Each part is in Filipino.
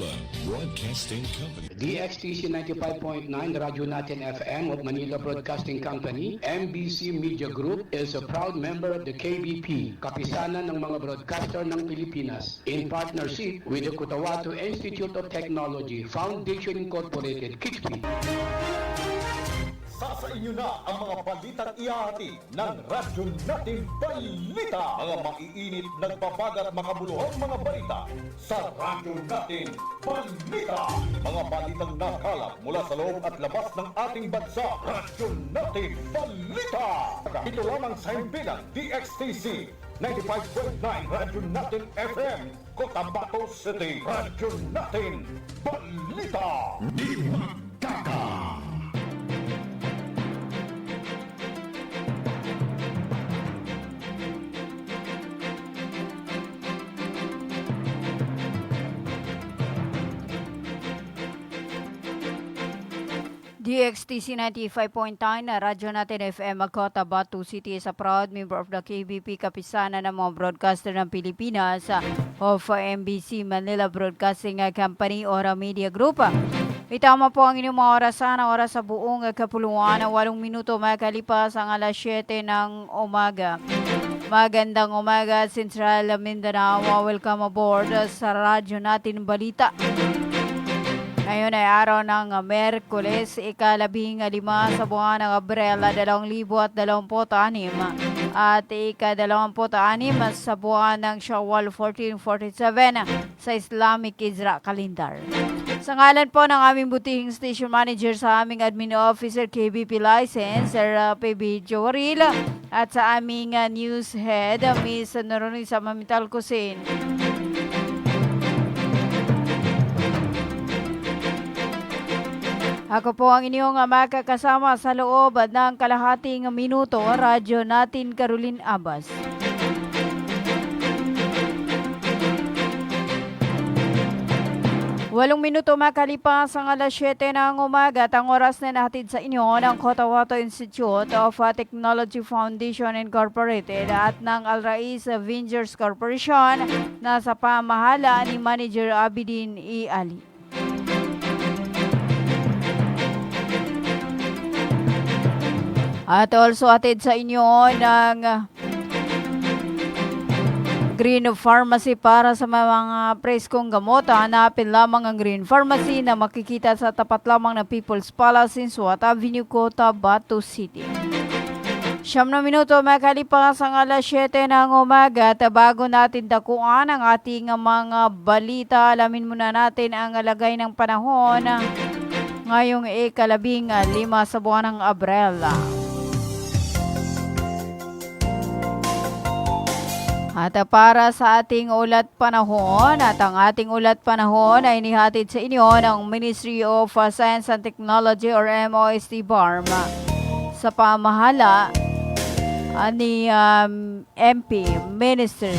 Manila Broadcasting Company. DXTC 95.9 Radyo Natin FM of Manila Broadcasting Company, MBC Media Group is a proud member of the KBP, Kapisanan ng mga Broadcaster ng Pilipinas, in partnership with the Cotabato Institute of Technology, Foundation Incorporated, KITFI. Sa inyo na ang mga balitang iahati ng Radyo Natin Balita. Mga maiinit, nagbabagat, makabuluhang mga balita sa Radyo Natin Balita. Mga balitang nakalap mula sa loob at labas ng ating bansa. Radyo Natin Balita. Ito lamang sa himpilan DXTC 95.9 Radyo Natin FM, Cotabato City. Radyo Natin Balita. Di magkaka. DXTC 95.9 na Radyo Natin FM Cotabato City is a proud member of the KBP, Kapisanan ng mga Broadcaster ng Pilipinas of MBC Manila Broadcasting Company or Media Group. Itama po ang inyong mga oras sa buong kapuluan. 8 minuto makalipas ang alas 7 ng umaga. Magandang umaga, Central Mindanao. Welcome aboard sa Radyo Natin Balita. Ngayon ay araw ng Merkules, ika-15 sa buwan ng Abril 2026 at ika-26 sa buwan ng Shawwal 1447 sa Islamic Hijra Calendar. Sa ngalan po ng aming butihing station manager sa aming admin officer KBP license, Sir PB Jowaril, at sa aming news head, Ms. Noronisa Mamital Kusin. Ako po ang inyong makakasama sa loob ng kalahating minuto, Radyo Natin Caroline Abbas. Walong minuto makalipas ang alas 7 ng umaga at ang oras na natin sa inyo ng Cotabato Institute of Technology Foundation Incorporated at ng Al Rais Ventures Corporation na sa pamahala ni Manager Abidin E. Ali. At also atid sa inyo ng Green Pharmacy para sa mga preskong gamot. Hanapin lamang ang Green Pharmacy na makikita sa tapat lamang ng People's Palace in Suat Avenue, Cotabato City. 9 minuto makalipas ang alas 7 ng umaga at bago natin dakuan ang ating mga balita, alamin muna natin ang lagay ng panahon ngayong ika-15 sa buwan ng Abril. At para sa ating ulat panahon, at ang ating ulat panahon ay nihatid sa inyo ng Ministry of Science and Technology or MOST BARM sa pamahala ni MP Minister.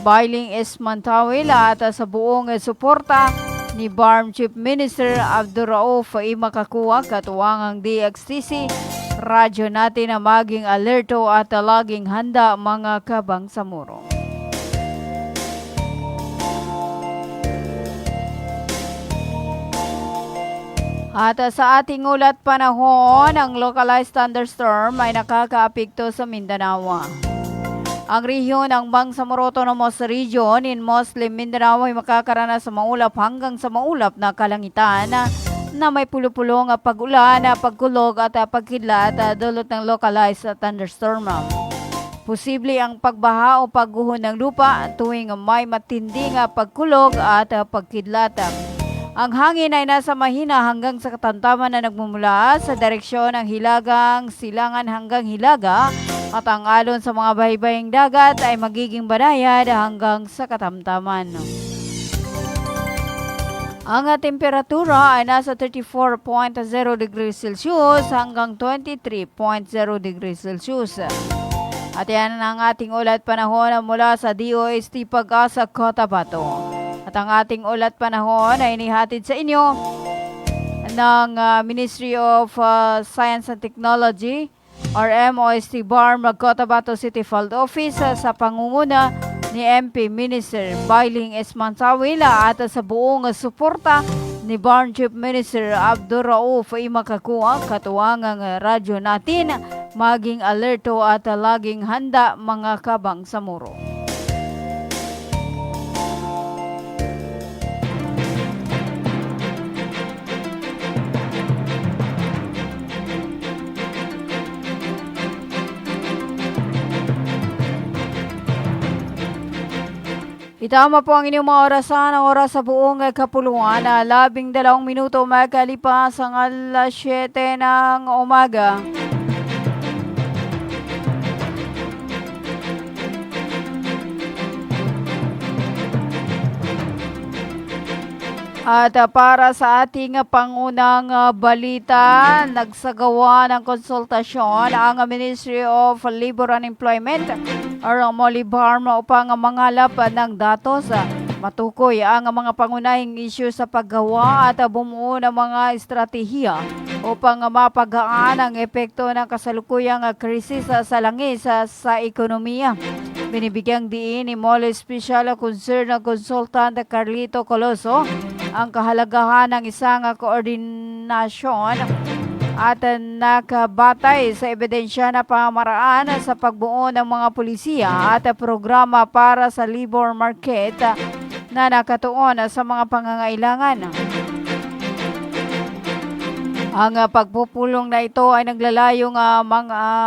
Bailing Ismantawil at sa buong suporta ni BARM Chief Minister Abdurrauf Imakakuwa, katuwangang DXTC, radyo natin na maging alerto at laging handa mga kabangsamoro. At sa ating ulat panahon, ang localized thunderstorm ay nakakaapekto sa Mindanao. Ang rehiyon ng Bangsamoro Autonomous Region in Muslim Mindanao ay makakaranas sa maulap hanggang sa maulap na kalangitan na may pulupulong pag-ulan, pagkulog at pagkidlat dulot ng localized thunderstorm. Posible ang pagbaha o pagguho ng lupa tuwing may matinding pagkulog at pagkidlat. Ang hangin ay nasa mahina hanggang sa katamtaman na nagmumula sa direksyon ng Hilagang Silangan hanggang Hilaga at ang alon sa mga baybaying dagat ay magiging banayad hanggang sa katamtaman. Ang temperatura ay nasa 34.0 degrees Celsius hanggang 23.0 degrees Celsius. At yan ang ating ulat panahon mula sa DOST Pag-asa Cotabato. At ang ating ulat panahon ay inihatid sa inyo ng Ministry of Science and Technology RMOST Bar Cotabato City Field Office sa pangunguna ni MP Minister Bailing Esmantawila at sa buong suporta ni Barn Chief Minister Abdul Rauf Imakakuha, katuwangang radyo natin, maging alerto at laging handa mga kabang samuro. Itama po ang inyong mga orasan, ang oras sa buong kapuluan na 12 minuto makalipas ang alas 7 ng umaga. At para sa ating pangunang balita, nagsagawa ng konsultasyon ang Ministry of Labor and Employment or Molly Barma upang mangalap ng datos. Matukoy ang mga pangunahing isyu sa paggawa at bumuo ng mga estratehiya upang mapagaan ang epekto ng kasalukuyang krisis sa langis sa ekonomiya. Binibigyang diin ni Molly Special Concern Consultant Carlito Coloso ang kahalagahan ng isang koordinasyon at nakabatay sa ebidensya na pamaraan sa pagbuo ng mga pulisiya at programa para sa labor market na nakatuon sa mga pangangailangan. Ang pagpupulong na ito ay naglalayong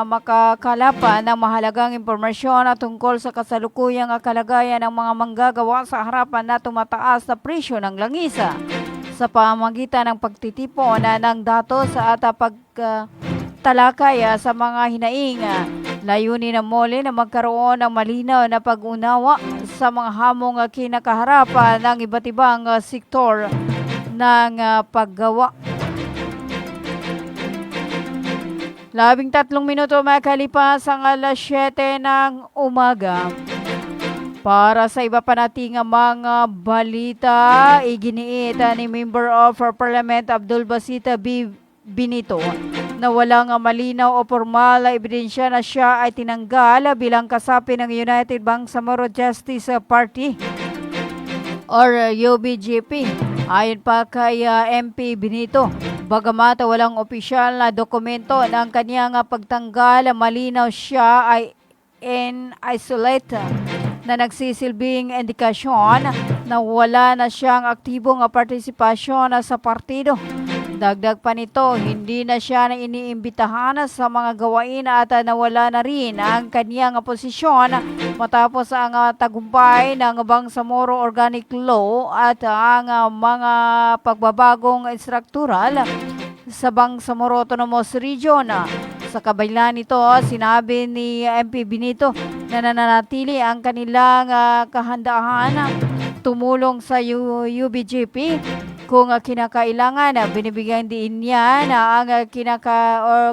makakalapan ng mahalagang impormasyon tungkol sa kasalukuyang kalagayan ng mga manggagawa sa harapan na tumataas na presyo ng langisa sa pamamagitan ng pagtitipon ng datos at pagtalakay sa mga hinaing. Layunin ng MOLE na magkaroon ng malinaw na pag-unawa sa mga hamong kinakaharapan ng iba't ibang sektor ng paggawa. 13 minuto makalipas ang alas 7 ng umaga. Para sa iba pa nating mga balita, iginiit ni Member of Parliament Abdul Basita B. Benito na walang malinaw o formal na ebidensya na siya ay tinanggal bilang kasapi ng United Bangsamoro Justice Party or UBJP. Ayon pa kay MP Benito, bagamat walang opisyal na dokumento ng kanyang pagtanggal, malinaw siya ay in isolate na nagsisilbing indikasyon na wala na siyang aktibong partisipasyon sa partido. Dagdag pa nito, hindi na siya na iniimbitahan sa mga gawain at nawala na rin ang kanyang posisyon matapos ang tagumpay ng Bangsamoro Organic Law at ang mga pagbabagong struktural sa Bangsamoro Autonomous Region. Sa kabila nito, sinabi ni MP Benito na nananatili ang kanilang kahandaan tumulong sa UBJP kung kinakailangan. Binibigyan din niya na ang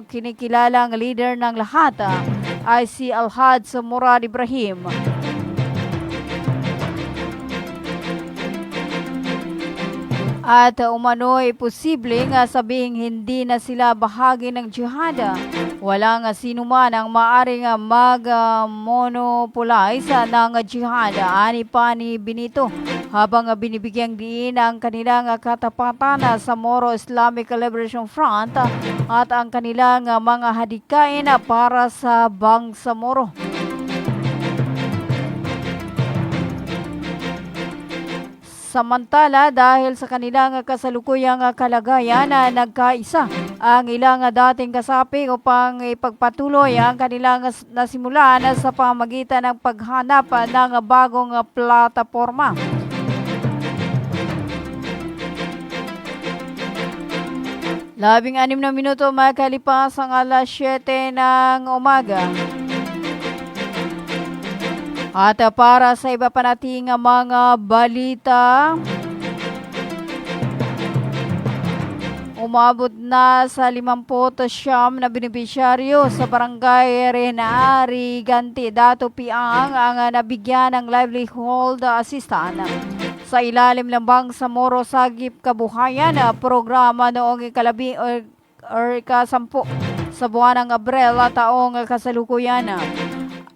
kinikilalang leader ng lahat ay si Alhaj Murad Ibrahim. At umano'y posibleng sabihing hindi na sila bahagi ng jihad. Walang sinuman ang maaring mag-monopolize ng jihad, ani pa ni Benito, habang binibigyang diin ang kanilang katapatan sa Moro Islamic Liberation Front at ang kanilang mga hadikain para sa Bangsamoro. Samantala, dahil sa kanilang kasalukuyang kalagayan, nagkaisa ang ilang dating kasapi upang ipagpatuloy ang kanilang nasimulan sa pamagitan ng paghanap ng bagong plataporma. Labing-anim na minuto makalipas ang alas 7 ng umaga. At para sa iba pa nating mga balita, umabot na sa 59 na benepisyaryo sa barangay Renari Ganti, Dato Piang ang nabigyan ng livelihood assistance sa ilalim ng Bangsamoro Sagip Kabuhayan programa noong ika-10 sa buwan ng Abril taong kasalukuyan.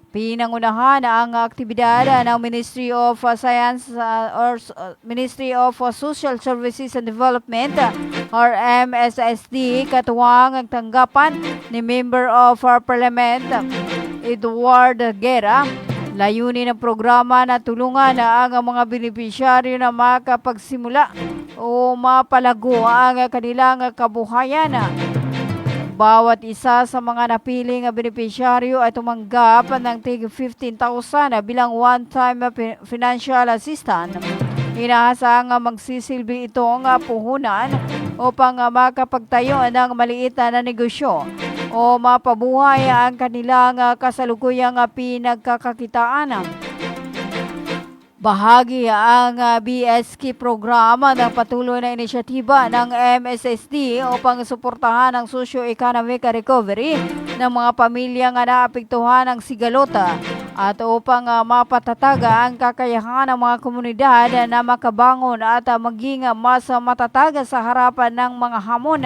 Pinangunahan ang aktibidad ng Ministry of Science Ministry of Social Services and Development or MSSD katuwang ang tanggapan ni Member of Parliament Edward Guerra. Layunin ng programa na tulungan ang mga benepisyaryo na makapagsimula o mapalago ang kanilang kabuhayan. Bawat isa sa mga napiling benepisyaryo ay tumanggap ng tig 15,000 bilang one-time financial assistance. Inaasang magsisilbi itong puhunan upang makapagtayo ng maliit na negosyo o mapabuhay ang kanilang kasalukuyang pinagkakakitaan. Bahagi ang BSK programa ng patuloy na inisyatiba ng MSSD upang suportahan ang socio-economic recovery ng mga pamilyang naapektuhan ng sigalota at upang mapatatag ang kakayahan ng mga komunidad na makabangon at maging mas matatag sa harapan ng mga hamon.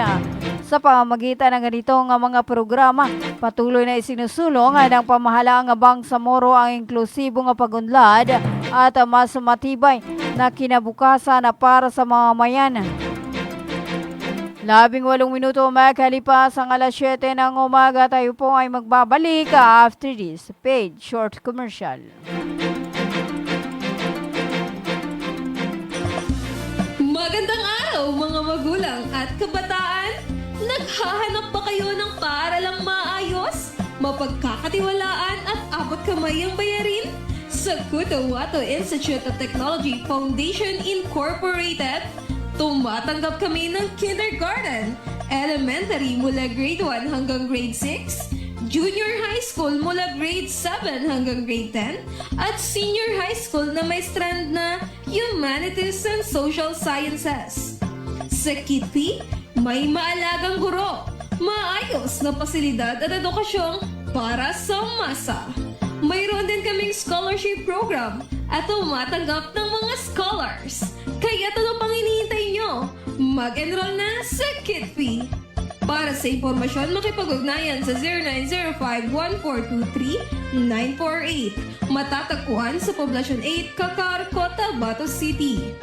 Sa pamamagitan ng ganitong mga programa, patuloy na isinusulong ng pamahalaang Bangsamoro ang inklusibong pagunlad at mas matibay na kinabukasan para sa mamamayan. 18 minuto makalipas ang alas 7 ng umaga, tayo po ay magbabalik after this paid short commercial. Magandang araw mga magulang at kabataan! Naghahanap ba kayo ng paaralang maayos, mapagkakatiwalaan at abot kamay ang bayarin? Sa Cotahuato Institute of Technology Foundation Incorporated, tumatanggap kami ng kindergarten, elementary mula grade 1 hanggang grade 6, junior high school mula grade 7 hanggang grade 10, at senior high school na may strand na Humanities and Social Sciences. Sa Kitpi, may maalagang guro, maayos na pasilidad at edukasyong para sa masa. Mayroon din kaming scholarship program at tumatanggap ng mga scholars. Kaya ano pang hinihintay nyo? Mag-enroll na sa Kitpi. Para sa impormasyon, makipag-ugnayan sa 0905-1423-948. Matatagpuan sa Poblacion 8, Cacar, Cotabato City.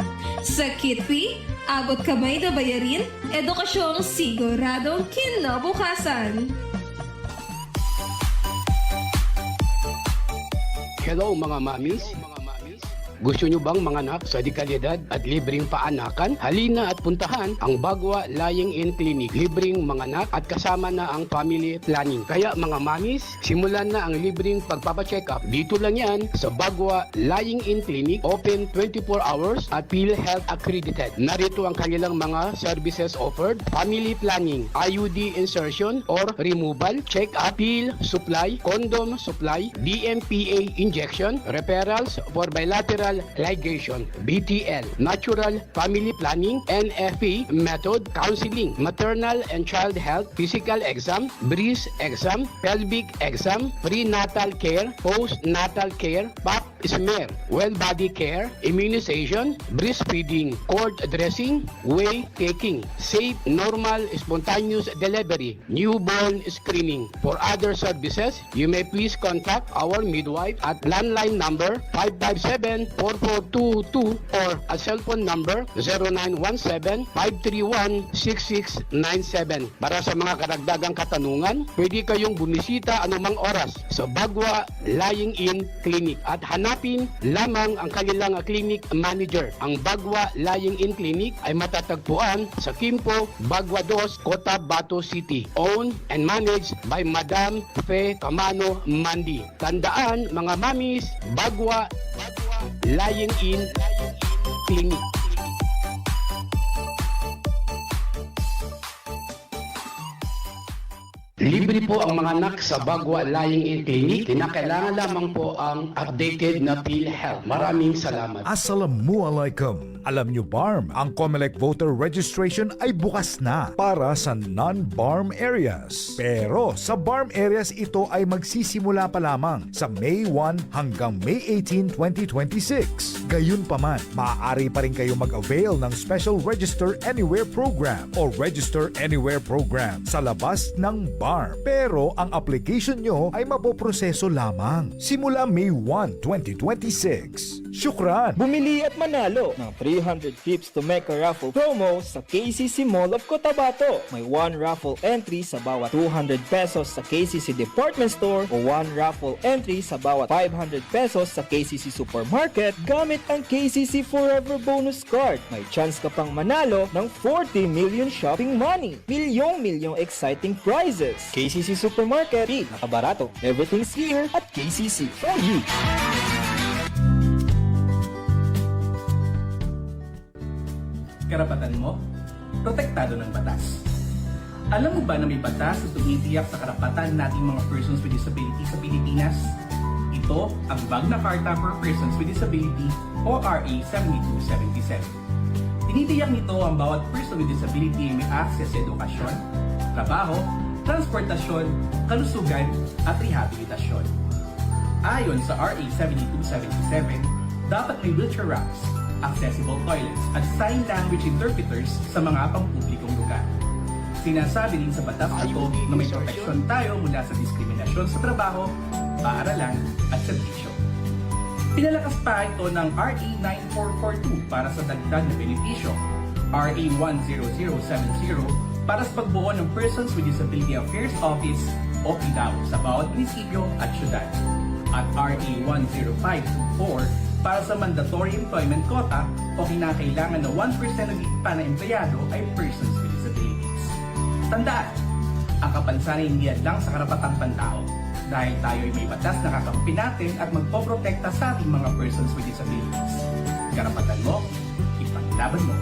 Sa Kitpi, abot kamay na bayarin, edukasyong siguradong kinabukasan. Hello mga mamis. Gusto nyo bang manganak sa dekalidad at libreng paanakan? Halina at puntahan ang Bagwa Lying-in Clinic. Libreng manganak at kasama na ang family planning. Kaya mga mamis, simulan na ang libreng pagpapacheck up. Dito lang yan sa Bagwa Lying-in Clinic. Open 24 hours at PhilHealth accredited. Narito ang kanilang mga services offered. Family planning, IUD insertion or removal, check up, pill supply, condom supply, DMPA injection, referrals for bilateral ligation, BTL, natural family planning, NFP method, counseling, maternal and child health, physical exam, breast exam, pelvic exam, prenatal care, postnatal care, pap smear, well body care, immunization, breastfeeding, cord dressing, whey taking, safe, normal, spontaneous delivery, newborn screening. For other services, you may please contact our midwife at landline number 557-4422 or a cell phone number 0917-531-6697. Para sa mga karagdagang katanungan, pwede kayong bumisita anumang oras sa Bagwa Lying-in Clinic at hanapin lamang ang kanilang clinic manager. Ang Bagwa Lying-in Clinic ay matatagpuan sa Quimpo, Bagwa 2, Cotabato City. Owned and managed by Madam Fe Camano Mandi. Tandaan mga mamis, Bagwa Lying-in Clinic. Libre po ang mga anak sa Bagwa Lying-in Clinic. Kinakailangan lamang po ang updated na PhilHealth. Maraming salamat. Assalamualaikum. Alam nyo BARM, ang COMELEC voter registration ay bukas na para sa non-BARM areas. Pero sa BARM areas ito ay magsisimula pa lamang sa May 1 hanggang May 18, 2026. Gayunpaman, maaari pa rin kayo mag-avail ng Special Register Anywhere Program o Register Anywhere Program sa labas ng BARM. BARM. Pero ang application nyo ay mapoproseso lamang simula May 1, 2026. Syukran! Bumili at manalo ng 300 tips to make a raffle promo sa KCC Mall of Cotabato. May 1 raffle entry sa bawat 200 pesos sa KCC Department Store o 1 raffle entry sa bawat 500 pesos sa KCC Supermarket gamit ang KCC Forever Bonus Card. May chance ka pang manalo ng 40 million shopping money. Milyong exciting prizes. KCC Supermarket, nakabarato. Everything's here at KCC for you. Karapatan mo, protektado ng batas. Alam mo ba na may batas na tumitiyak sa karapatan nating mga persons with disability sa Pilipinas? Ito ang Magna Carta for Persons with Disability o RA 7277. Tinitiyak nito ang bawat person with disability ay may access sa edukasyon, trabaho, transportasyon, kalusugan at rehabilitasyon. Ayon sa RA 7277, dapat may wheelchair ramps, accessible toilets at sign language interpreters sa mga pampublikong lugar. Sinasabi din sa batas ito na may proteksyon tayo mula sa diskriminasyon sa trabaho, paaralan at serbisyo. Pinalakas pa ito ng RA 9442 para sa dagdag na benepisyo, RA 10070 para sa pagbuo ng Persons with Disability Affairs Office o PDAO sa bawat munisipyo at syudad, at RA 10524 para sa mandatory employment quota o kinakailangan na 1% ng ipa na empleyado ay persons with disabilities. Tandaan, ang kapansanan hindi lang sa karapatang pantao dahil tayo ay may batas na kakampi natin at magpoprotekta sa ating mga persons with disabilities. Karapatan mo, ipaglaban mo.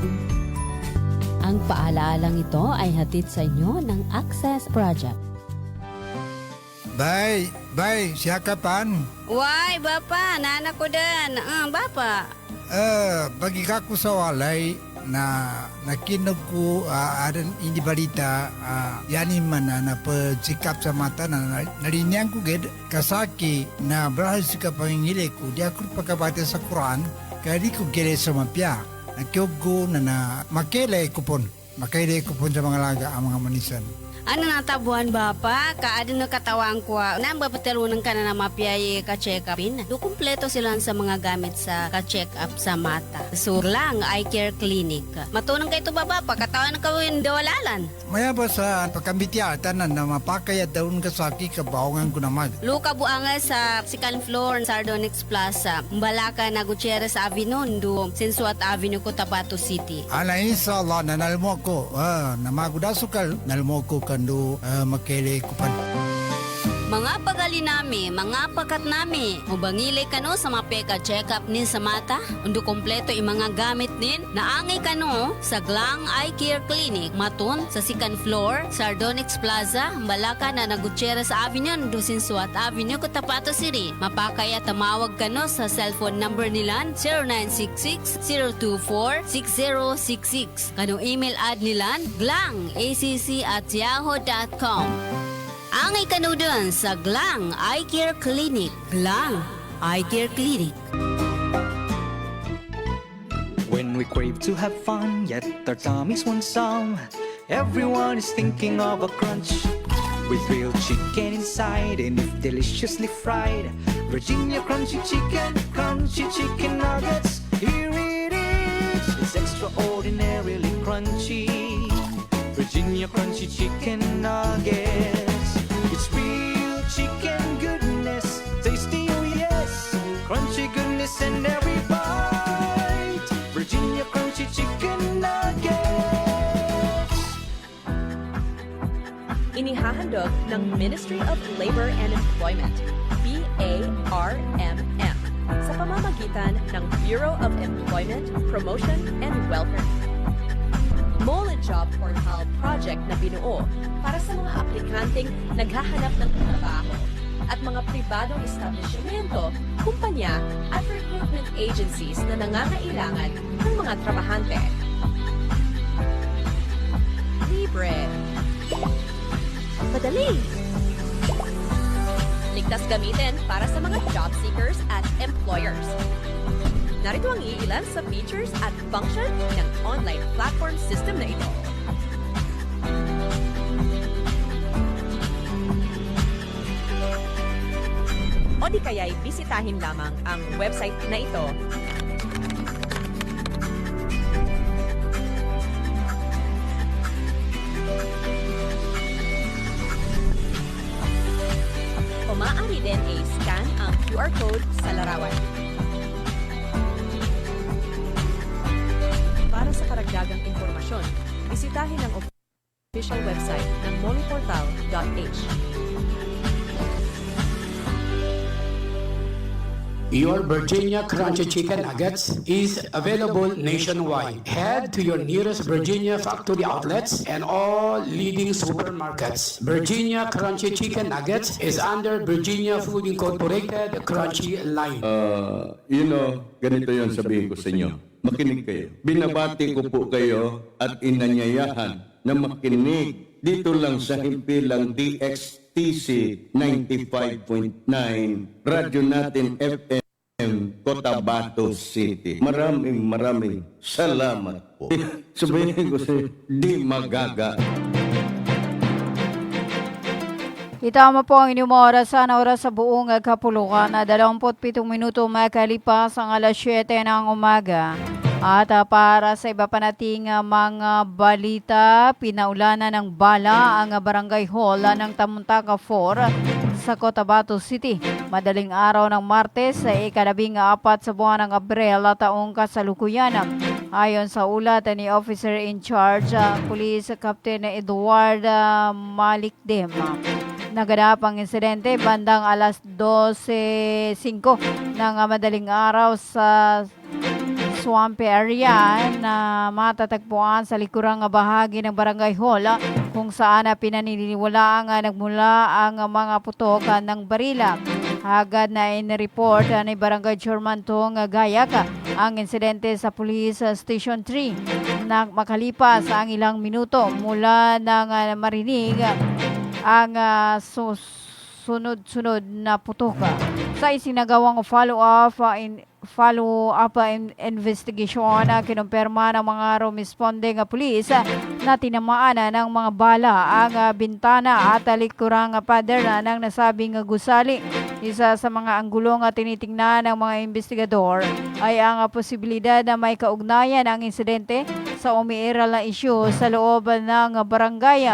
Ang paalalang ito ay hatid sa inyo ng Access Project. Bay, siya kapan? Why, Bapa, nana ko din. Bapa. Bagi kako sa walay na nakinog ko adan hindi balita yani man na pa-check-up sa mata na narinyang ko ged kasaki na brahas ka pangingili ko di ako pagkabate sa Quran kaya di ko gele sa mapya nakyogo na makele kupon sa mga laga ang mga manisan. Ano natabuhan, Bapa? Kaadin na katawang ko. Nang bapatelunan ka na mapiyay ka-check-upin. Do kumpleto sila sa mga gamit sa ka-check-up sa mata. So lang, eye care clinic. Matunang kayo ito, Bapa. Katawan na kawin dawalalan. Maya ba sa pagkambitya tanan na mapakayat daun kasaki kabawangan ko naman. Luka buanga sa second floor Sardonyx Plaza. Mbalaka na Gutierrez Avenue, do Sensuat Avenue, Cotabato City. Ala inshallah nanalmo ko. Namagudasukal nalmo ko kando makele kupan. Mga pagali nami, mga pakat nami, mubangilay kano sa mapeka check-up ni sa mata, undo kompleto yung mga gamit din, naangay kano sa Glang Eye Care Clinic, matun sa second floor, Sardonyx Plaza, Balaka na Gutierrez Avenue, Dusinsuat Avenue, Cotabato City. Mapakaya tamawag kano sa cellphone number nilan, 0966-024-6066. Kano email ad nilan, glangacc@yahoo.com. Angay kanudan sa Glang Eye Care Clinic. Glang Eye Care Clinic. When we crave to have fun, yet our tummies want some, everyone is thinking of a crunch. With grilled chicken inside and if deliciously fried, Virginia crunchy chicken nuggets. Here it is, it's extraordinarily crunchy. Virginia crunchy chicken nuggets. It's real chicken goodness, tasty, oh yes, crunchy goodness in every bite. Virginia crunchy chicken nuggets. Inihahandog ng Ministry of Labor and Employment, BARMM, sa pamamagitan ng Bureau of Employment, Promotion and Welfare. Mole Job Portal project na binuo para sa mga aplikanteng naghahanap ng trabaho at mga pribadong establishmento, kumpanya at recruitment agencies na nangangailangan ng mga trabahante. Libre. Madali. Ligtas gamitin para sa mga job seekers at employers. Narito ang iilan sa features at function ng online platform system na ito. kaya'y bisitahin lamang ang website na ito. O maaari din i-scan ang QR code sa larawan. Para sa karagdagang impormasyon, bisitahin ang official website ng moniportal.h. Your Virginia Crunchy Chicken Nuggets is available nationwide. Head to your nearest Virginia factory outlets and all leading supermarkets. Virginia Crunchy Chicken Nuggets is under Virginia Food Incorporated Crunchy line. Ganito yon sabihin ko sa inyo. Makinig kayo. Binabati ko po kayo at inanyayahan na makinig dito lang sa himpilang DXTC 95.9 Radyo Natin FM Cotabato City. Maraming salamat po. Sabihin ko sa di magaga. Itama po ang inyong oras sa buong kapulukan na 27 minuto makalipas ang alas 7 ng umaga. At para sa iba pa nating mga balita, pinaulanan ng bala ang barangay hall ng Tamuntaka 4 sa Cotabato City. Madaling araw ng Martes sa ika-14 sa buwan ng Abril taong kasalukuyan. Ayon sa ulat ni Officer in Charge, Police Captain Edward Malikdem. Naganap ang insidente bandang alas 12:05 ng madaling araw sa Swampy area na matatagpuan sa likurang bahagi ng Barangay Hall kung saan pinaniniwalaang nagmula ang mga putok ng barila. Agad na in-report ni Barangay Chairman Tong Gayak ang insidente sa Police Station 3 na makalipas ang ilang minuto mula nang marinig ang sunod-sunod na putok. Sa isinagawang follow-up investigation, kinumpirma ng mga responding pulis na tinamaan ng mga bala ang bintana at likurang pader ng nasabing gusali. Isa sa mga anggulong tinitingnan ng mga investigador ay ang posibilidad na may kaugnayan ang insidente sa umiiral na isyu sa loob ng barangay.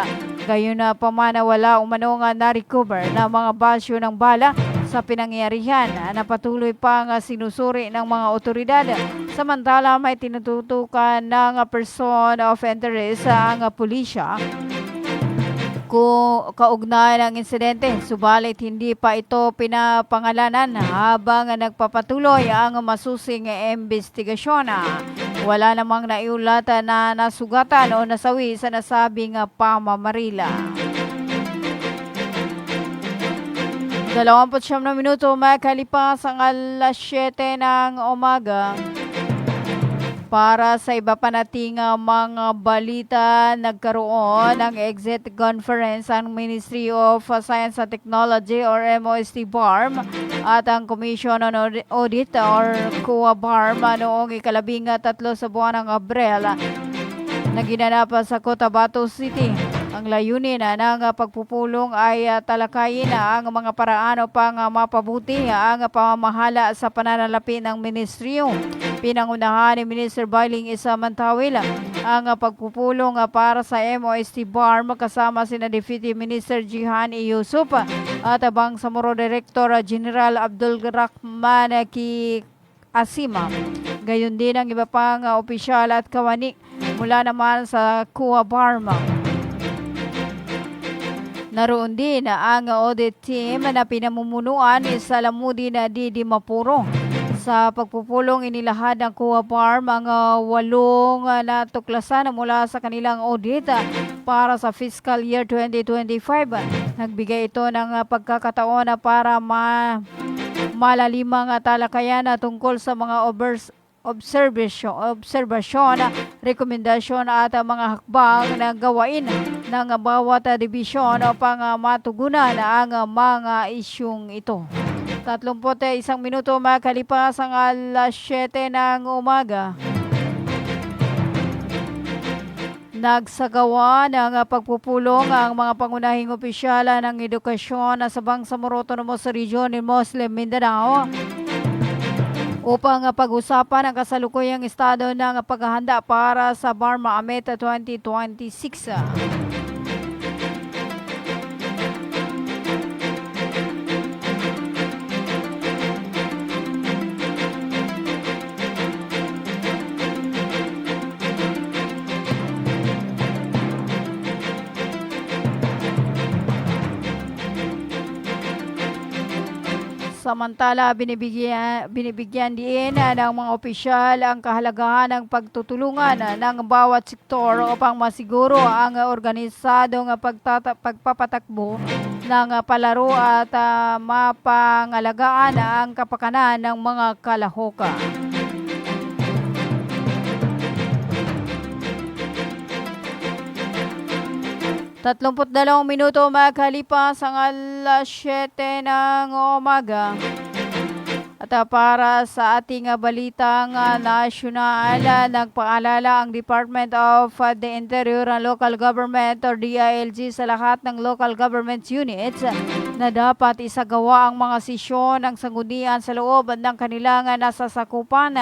Gayon na pamanawala umanong na-recover na mga basyo ng bala sa pinangyarihan na patuloy pang sinusuri ng mga otoridad. Samantala may tinututukan ng person of interest ang pulisya kung kaugnay ng insidente, subalit hindi pa ito pinapangalanan habang nagpapatuloy ang masusing investigasyon. Wala namang naiulat na nasugatan o nasawi sa nasabing pamamarila. 29 na minuto makalipas ang alas 7 ng umaga. Para sa iba pa nating mga balita, nagkaroon ng exit conference ang Ministry of Science and Technology or MOST BARM at ang Commission on Audit or COA BARM noong ika-13 sa buwan ng Abril na ginanap sa Cotabato City. Ang layunin ng pagpupulong ay talakayin ang mga paraan upang mapabuti ang pamamahala sa pananalapi ng ministryo. Pinangunahan ni Minister Bailing Isamantawil ang pagpupulong para sa MOST BARM kasama sina Deputy Minister Jihan E. Yusuf at Bangsamoro Director General Abdul Rahman Ki Asima. Gayon din ang iba pang opisyal at kawani mula naman sa COA BARM. Naroon din ang audit team na pinamumunuan ni Salamudin Didi Mapuro. Sa pagpupulong inilahad ng COA BARM ang 8 natuklasan mula sa kanilang audit para sa fiscal year 2025. Nagbigay ito ng pagkakataon para malalimang talakayan tungkol sa mga obserbasyon, rekomendasyon at mga hakbang na gawain ng bawat dibisyon upang matugunan ang mga isyung ito. 31 minuto makalipas ang alas 7 ng umaga. Nagsagawa ng pagpupulong ang mga pangunahing opisyala ng edukasyon sa Bangsamoro Autonomous Region in Muslim Mindanao upang pag-usapan ang kasalukuyang estado ng paghahanda para sa Barma Amet 2026. Samantala, binibigyan din ng mga opisyal ang kahalagahan ng pagtutulungan ng bawat sektor upang masiguro ang organisadong pagpapatakbo ng palaro at mapangalagaan ang kapakanan ng mga kalahoka. Tatlumput 2 minuto makalipas ang alas 7 ng umaga. At para sa ating balitang nasyonal, nagpaalala ang Department of the Interior and Local Government or DILG sa lahat ng local government units na dapat isagawa ang mga sesyon ng sanggunian sa loob ng kanilang nasasakupan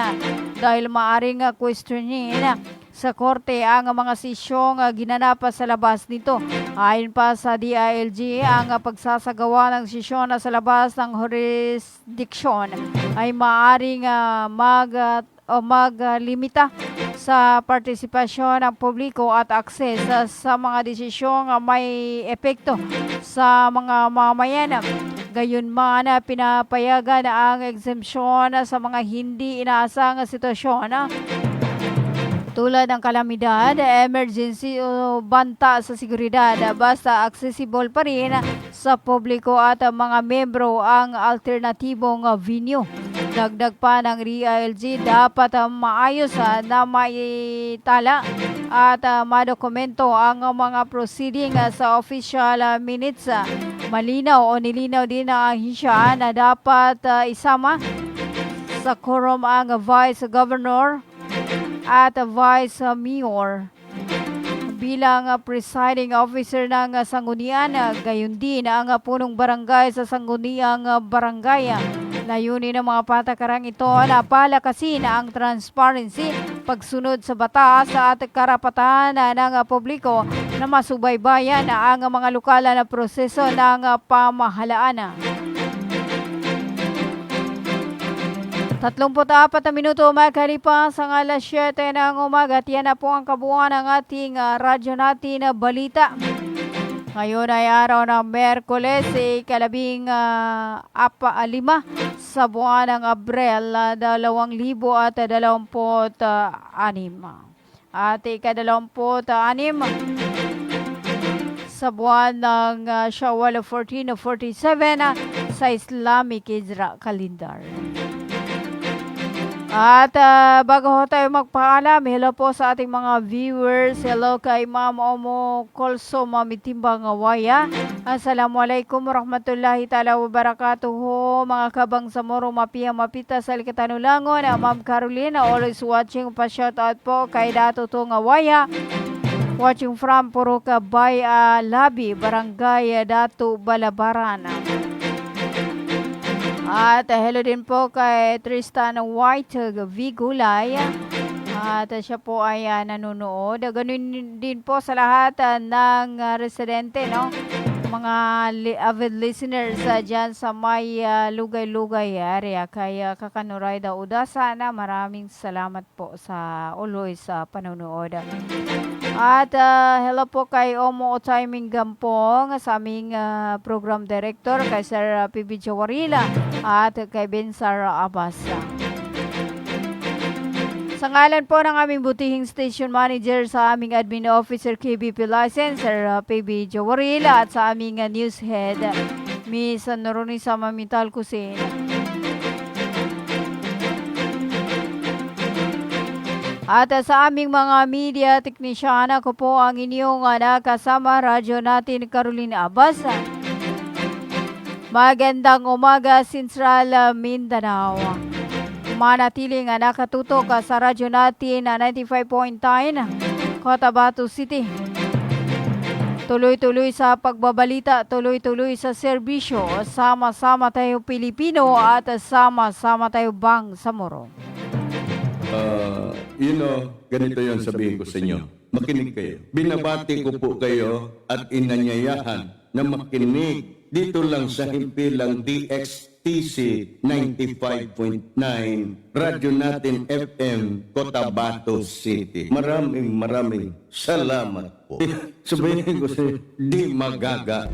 dahil maaring questionin sa korte ang mga sesyong ginanap sa labas nito. Ayon pa sa DILG, ang pagsasagawa ng sesyon sa labas ng jurisdiction ay maaring maglimita sa partisipasyon ng publiko at akses sa mga desisyong may epekto sa mga mamayan. Gayunman, pinapayagan ang exemption sa mga hindi inaasang sitwasyon tulad ng kalamidad, emergency o banta sa seguridad, basta accessible pa rin sa publiko at mga membro ang alternatibong venue. Dagdag pa ng DILG, dapat maayos na maitala at madokumento ang mga proceeding sa official minutes. Malinaw o nilinaw din ang ahensya na dapat isama sa quorum ang Vice Governor at Vice Mayor bilang presiding officer ng sanggunian, gayon din ang punong barangay sa sangguniang barangay. Layunin ng mga patakarang ito na palakasin ang transparency, pagsunod sa batas at karapatan ng publiko na masubaybayan ang mga lokal na proseso ng pamahalaan. 34 na minuto makalipas ang alas 7 ng umaga. Yan na po ang kabuuan ng ating radyo natin balita. Ngayon ay araw ng Merkules, ikalabing 5 sa buwan ng Abril 2026. At ika-26 sa buwan ng Shawwal 1447 sa Islamic Hijra Calendar. At bago ho tayo magpaalam, hello po sa ating mga viewers. Hello kay Ma'am Omo Kolso Mamitimbang Awaya. Assalamualaikum warahmatullahi ta'ala wabarakatuh. Mga Kabangsamoro Mapia Mapita sa Likatanulangon. Ma'am Carolina always watching. Pa-shoutout po kay Dato Tong Awaya. Watching from Puruka Bay Labi, Barangay Dato Balabaran. At hello din po kay Tristan White Vigulay. At siya po ay nanonood. Ganun din po sa lahat ng residente, no? Mga avid listeners dyan sa may lugay-lugay area. Kay Kakanuray da Udasa na maraming salamat po sa always panonood. At hello po kay Omo Otayming Gampong sa aming program director, kay Sir PB Jawarila at kay Bensar Abbas. Sa ngalan po ng aming butihing station manager, sa aming admin officer KBP license, Sir PB Jawarila, at sa aming news head, Miss Noronisa Mamital Kusin. At sa aming mga media technician, ako po ang inyong nakasama, radyo natin Carolina Abbas. Magandang umaga, Central Mindanao. Manatiling nakatutok sa radyo natin 95.9 Cotabato City. Tuloy-tuloy sa pagbabalita, tuloy-tuloy sa serbisyo. Sama-sama tayo Pilipino at sama-sama tayo Bangsamoro. Ganito yon sabihin ko sa inyo. Makinig kayo. Binabati ko po kayo at inanyayahan na makinig dito lang sa himpilang DXTC 95.9 Radyo Natin FM, Cotabato City. Maraming salamat po. Sabihin ko sa inyo, di magaga.